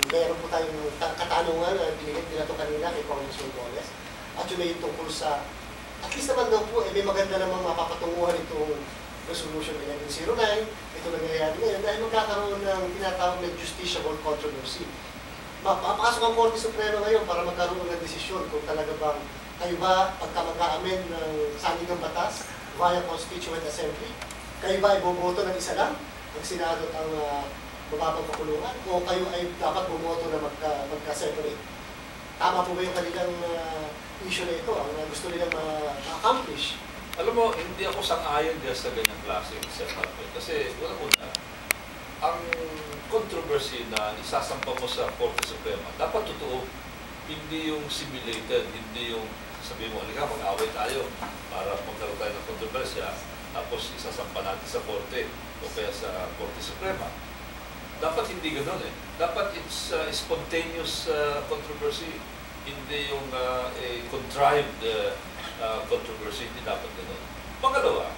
meron po tayong katanungan na binigay nila ito kanina kay Congressman Goles. At yun ay tungkol sa, at least naman daw po, may maganda namang mapapatunguhan itong Resolution 1109. Ito nangyayari ngayon dahil magkakaroon ng tinatawag na justiciable controversy. Mapapasok ang Korte Suprema ngayon para magkaroon ng desisyon kung talaga bang kayo ba pagka mag-aamen ng saligang batas via Constituent Assembly, kayo ba ay boboto ng isa lang, ang Senado at ang mababang kapulungan, o kayo ay dapat boboto na magka-separate? Tama po ba yung kanilang issue na ito, ang gusto nilang ma-accomplish? Alam mo, hindi ako sang-ayon din sa ganyang klaseng setup. Kasi, una-una, ang controversy na isasampa mo sa Korte Suprema, dapat totoo, hindi yung simulated, hindi yung sabihin mo, halika, mag-away tayo para magkaroon tayo ng kontrobersya, tapos isasampa natin sa Korte o kaya sa Korte Suprema. Dapat hindi ganoon eh. Dapat it's spontaneous controversy, hindi yung contrived controversy, hindi dapat ganoon. Pangalawa,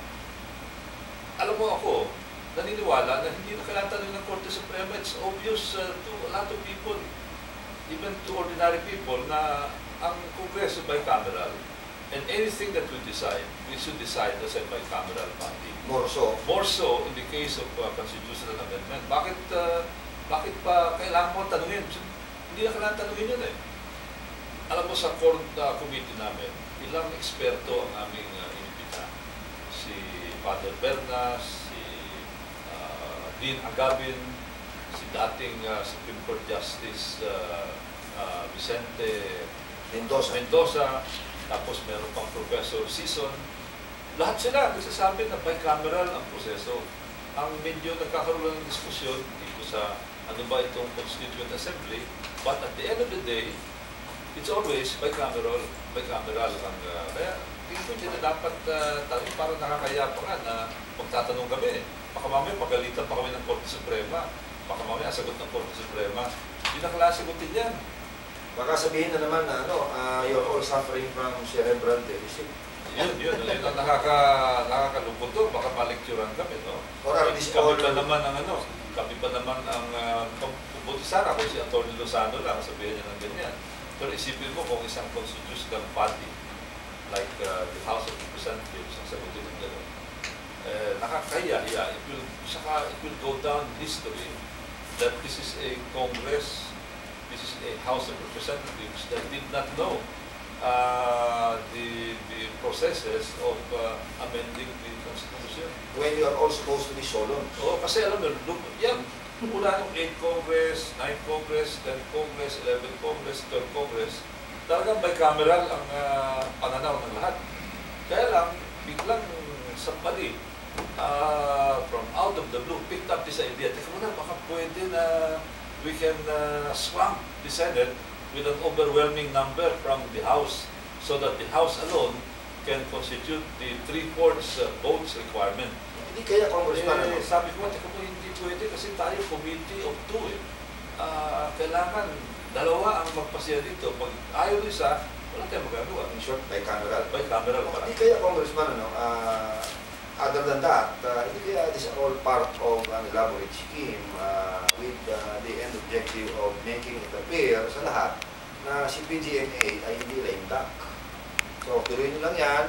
alam mo ako, naniniwala na hindi na kailangan tanong ng Korte Suprema. It's obvious to a lot of people, even to ordinary people, na ang Kongreso bicameral, and anything that we should decide as a bicameral body. More so. More so in the case of constitutional amendment. Bakit pa kailangan mo tanungin? Hindi na kailangan tanungin yun eh. Alam mo, sa court committee namin, ilang eksperto ang aming inibita. Si Father Bernas, si Dean Agabin, si dating Supreme Court Justice Vicente Mendoza, tapos meron pang Professor Sison. Lahat sila nagsasabi na bicameral ang proseso. Ang medyo nagkakaroon ng diskusyon dito sa ano ba itong Constituent Assembly, but at the end of the day, it's always bicameral ang kaya hindi na dapat tayo parang nakakaya pa nga na magtatanong kami. Baka mamaya pagalitan pa kami ng Korte Suprema, baka mamaya sagot ng Korte Suprema, hindi na kalasagutin yan. Baka sabihin na naman na you're all suffering from cerebral deficit. Yun ang nakakalungkot to. Baka malecturean kami, no? Kami pa naman ang puputi sana kung si Atty. Lozano lang, sabihin niya ng ganyan. Pero isipin mo kung isang constitutional body like the House of Representatives ang sagutin ng gano'n. Nakakaya, it will go down history that this is a Congress, this is a House of Representatives that did not know the processes of amending the Constitution. When you are all supposed to be solemn. Oo, kasi alam mo, yan, mula nung 8th Congress, 9th Congress, 10th Congress, 11th Congress, 12th Congress, talagang bicameral ang pananaw ng lahat. Kaya lang, biglang somebody from out of the blue picked up this idea. Teka muna, baka pwede na we can swamp the Senate with an overwhelming number from the House so that the House alone can constitute the 3/4 votes requirement. Hindi kaya Congressman, sabi ko, teka mo, hindi pwede kasi tayo committee of 2 eh. Kailangan dalawa ang magpasya dito. Pag ayaw isa, wala tayong magagawa. in short, bicameral. Bicameral pa. Hindi kaya Congressman, other than that, hindi kaya this is all part of an elaborate scheme with the end objective of making it appear sa lahat na si PGMA ay hindi lame duck. So, tuloy nyo lang yan,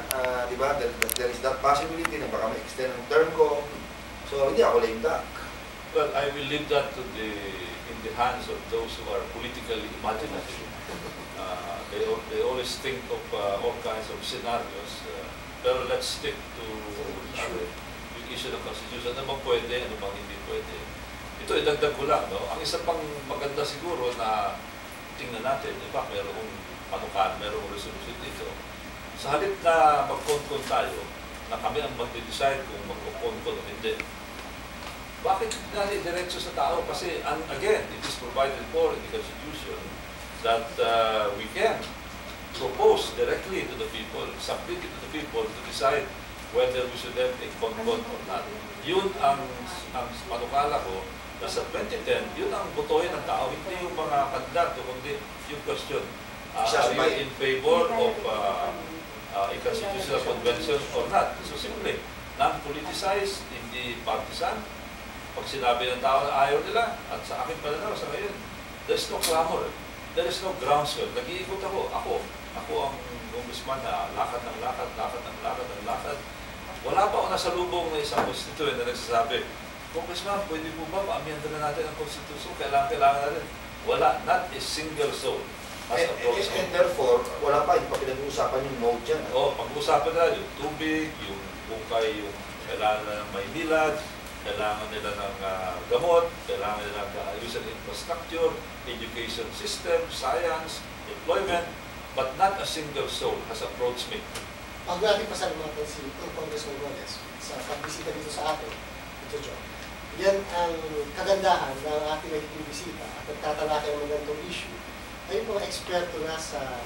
di ba? There is that possibility na baka ma-extend ang term ko. So, hindi ako lame duck. Well, I will leave that in the hands of those who are politically imaginative. They always think of all kinds of scenarios. Pero let's stick to yung issue ng Constitution. Ano bang pwede, ano bang hindi pwede. Ito, idagdag ko lang, no? Ang isa pang maganda siguro na tingnan natin, di ba, mayroong panukan, mayroong resolution dito. Sa halip na mag-con-con tayo, na kami ang mag-decide kung mag-con-con o hindi, bakit natin diretso sa tao? Kasi, again, it is provided for in the Constitution that we can propose directly to the people, submit it to the people to decide whether we should have a con-con or not. Yun ang panukala ko na sa 2010, yun ang botohin ng tao, hindi yung mga kandidato, kundi yung question. Are you in favor of a constitutional convention or not? So simple, non-politicized, hindi partisan. Pag sinabi ng tao na ayaw nila, at sa akin pala na, sa ngayon, there's no clamor. There is no groundswell. Nag-iikot ako. Ako ang congressman na lakad ng lakad. Wala pa ako nasalubong na isang constituent na nagsasabi, Congressman, pwede po ba ma-amenda na natin ang Constitution? Kailangan natin. Wala, not a single soul has approached me. And therefore, wala pa, yung pinag-uusapan yung mode dyan. Pag-uusapan na yung tubig, yung bukay, yung kailangan na ng Maynilad, kailangan nila ng gamot, kailangan nila ng ayusan infrastructure, education system, science, employment, but not a single soul has approached me. Pag natin pasalamatan si Congressman Robles sa pagbisita dito sa atin, ito Joe, yan ang kagandahan ng ating nagiging bisita at nagtatalakay ng ganitong issue ay yung mga eksperto na sa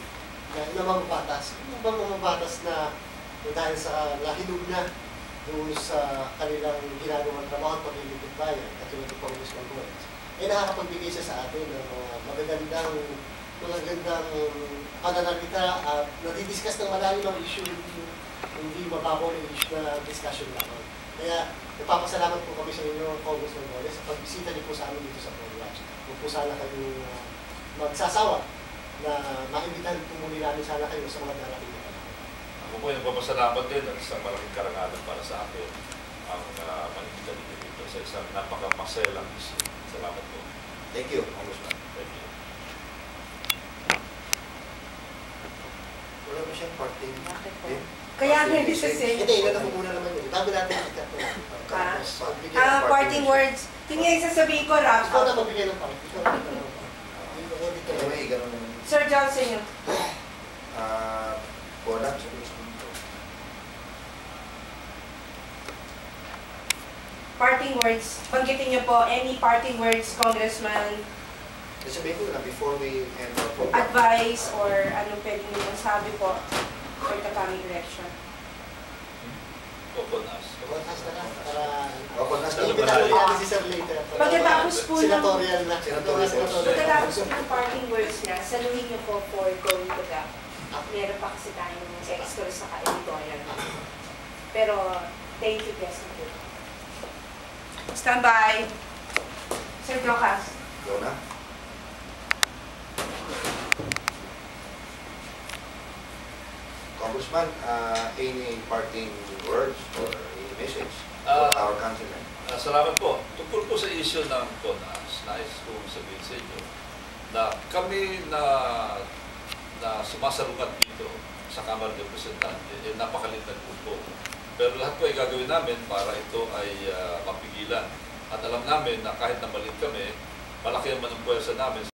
mamabatas. Yung bang mamabatas na dahil sa nahinog na doon sa kanilang ginagawang trabaho at paglilipid bayan, katulad ng Congressman Robles, ay nakakapagbigay siya sa atin ng mga magagandang pananalita at nadidiscuss ng malalim ang issue, hindi mababaw na issue na discussion naman. Kaya nagpapasalamat po kami sa inyo, Congressman Robles, sa pagbisita niyo po sa amin dito sa ProWatch. Huwag po sana kayong magsasawa na maimbitahan po muli namin sana kayo sa mga darating na panahon. Ako po yung nagpapasalamat din at sa malaking karangalan para sa akin ang maimbita dito sa isang napakamaselang issue. Salamat po. Thank you, Congressman. Thank you. Wala ba siyang parting? Bakit po? Eh? Kaya nga kasi. Hindi, ilan po muna naman yun. Bago natin ikat po. Parting words. Tingnan yung sasabihin ko, Rap. Ikaw na magbigay ng party. Ikaw na magbigay ng party. Anyway, ganun naman. Sir Johnson yun. Wala, sabi ko. Parting words. Banggitin niyo po any parting words, Congressman, Sabihin ko na before we end our program. advice or anong pwede niyo masabi po for the coming election. Kokonas. Batas na lang para Batas na lang. imbitahan natin si Sir later. Pagkatapos po ng Senatorial na. Senatorial. pagkatapos po ng parting words niya, saluhin niyo po for going to the meron pa kasi tayong extra sa ka-editorial. Pero, thank you, guys. Stand by. Sir Jocas. Go na. Congressman, any parting words or any message for our countrymen? Salamat po. Tungkol po sa issue ng CONAS, nais ko sabihin sa inyo na kami na sumasalungat dito sa Kamara ng Representante, napakalit na grupo. Pero lahat po ay gagawin namin para ito ay mapigilan. At alam namin na kahit na malit kami, malaki naman ang puwersa namin